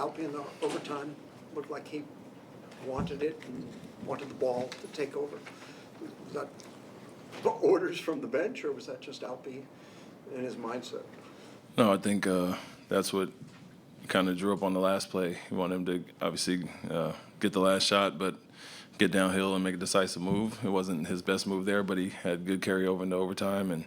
Alperen in the overtime looked like he wanted it and wanted the ball to take over. Was that orders from the bench, or was that just Alperen and his mindset? No, I think that's what kind of drew up on the last play. You want him to obviously get the last shot, but get downhill and make a decisive move. It wasn't his best move there, but he had good carryover into overtime. And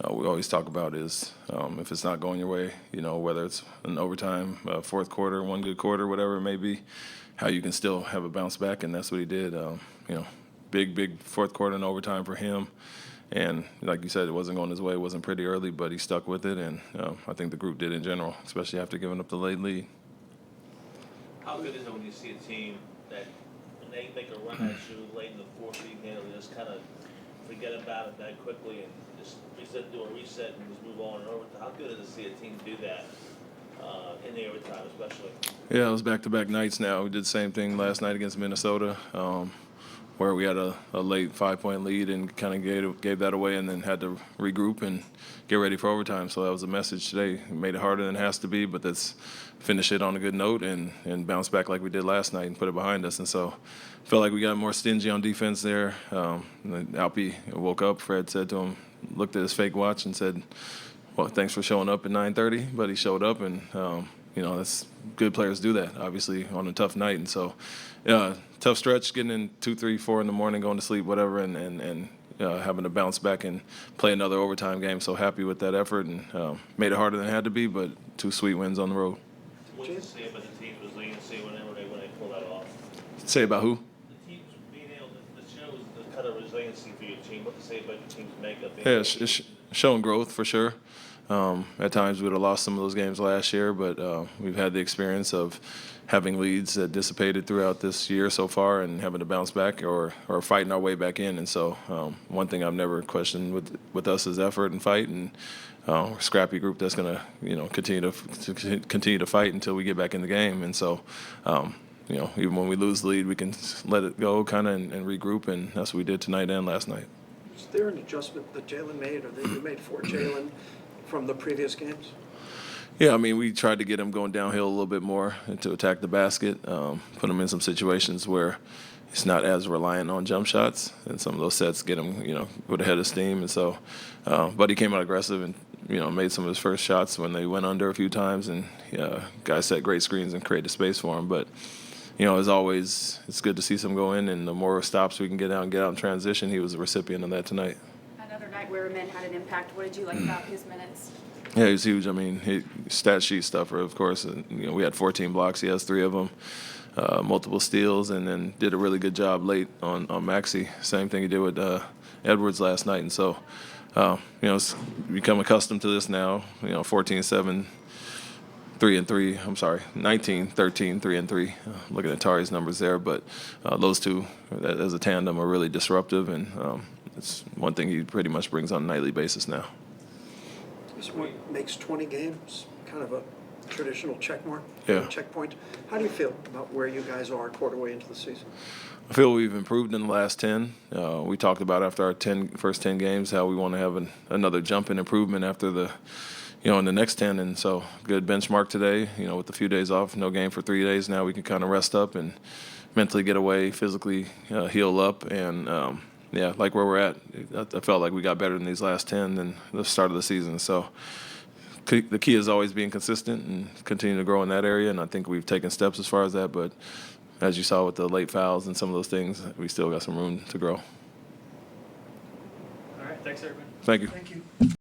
we always talk about is if it's not going your way, whether it's an overtime, fourth quarter, one good quarter, whatever it may be, how you can still have a bounce back, and that's what he did. Big fourth quarter and overtime for him. And like you said, it wasn't going his way. It wasn't pretty early, but he stuck with it, and I think the group did in general, especially after giving up the late lead. How good is it when you see a team that when they make a run at you late in the fourth, you can just kind of forget about it that quickly and just do a reset and just move on and over? How good is it to see a team do that in the overtime, especially? Yeah, it was back-to-back nights now. We did the same thing last night against Minnesota, where we had a late 5-point lead and kind of gave that away and then had to regroup and get ready for overtime. So that was a message today. It made it harder than it has to be, but let's finish it on a good note and bounce back like we did last night and put it behind us. And so felt like we got more stingy on defense there. Alpy woke up. Fred said to him, looked at his fake watch and said, well, thanks for showing up at 9:30. But he showed up, and that's good players do that, obviously, on a tough night. And so, tough stretch, getting in 2, 3, 4 in the morning, going to sleep, whatever, and having to bounce back and play another overtime game. So happy with that effort, and made it harder than it had to be, but 2 sweet wins on the road. What do you say about the team's resiliency when they pull that off? Say about who? The team's being able to show the kind of resiliency for your team. What to say about your team's makeup? Yeah, it's showing growth for sure. At times we would have lost some of those games last year, but we've had the experience of having leads that dissipated throughout this year so far and having to bounce back or fighting our way back in. And so one thing I've never questioned with us is effort and fight, and we're a scrappy group that's going to continue to fight until we get back in the game. And so even when we lose the lead, we can let it go kind of and regroup, and that's what we did tonight and last night. Is there an adjustment that Jalen made, or that you made for Jalen from the previous games? Yeah, I mean, we tried to get him going downhill a little bit more and to attack the basket, put him in some situations where he's not as reliant on jump shots, and some of those sets get him, with a head of steam. And so, but he came out aggressive and, made some of his first shots when they went under a few times, and guys set great screens and created space for him. But, as always, it's good to see some go in, and the more stops we can get out in transition, he was a recipient of that tonight. Another night where men had an impact. What did you like about his minutes? Yeah, he was huge. I mean, stat sheet stuffer, of course. We had 14 blocks. He has 3 of them, multiple steals, and then did a really good job late on Maxey. Same thing he did with Edwards last night. And so, it's become accustomed to this now. 14-7, 3-3. I'm sorry, 19-13, 3-3. Looking at Tari's numbers there, but those two, as a tandem, are really disruptive, and it's one thing he pretty much brings on a nightly basis now. This one makes 20 games kind of a traditional checkmark, Yeah. checkpoint. How do you feel about where you guys are a quarter way into the season? I feel we've improved in the last 10. We talked about after our first 10 games how we want to have another jump in improvement after in the next 10. And so good benchmark today, with a few days off, no game for 3 days. Now we can kind of rest up and mentally get away, physically heal up, and like where we're at. I felt like we got better in these last 10 than the start of the season. So the key is always being consistent and continue to grow in that area, and I think we've taken steps as far as that. But as you saw with the late fouls and some of those things, we still got some room to grow. All right, thanks, everybody. Thank you. Thank you.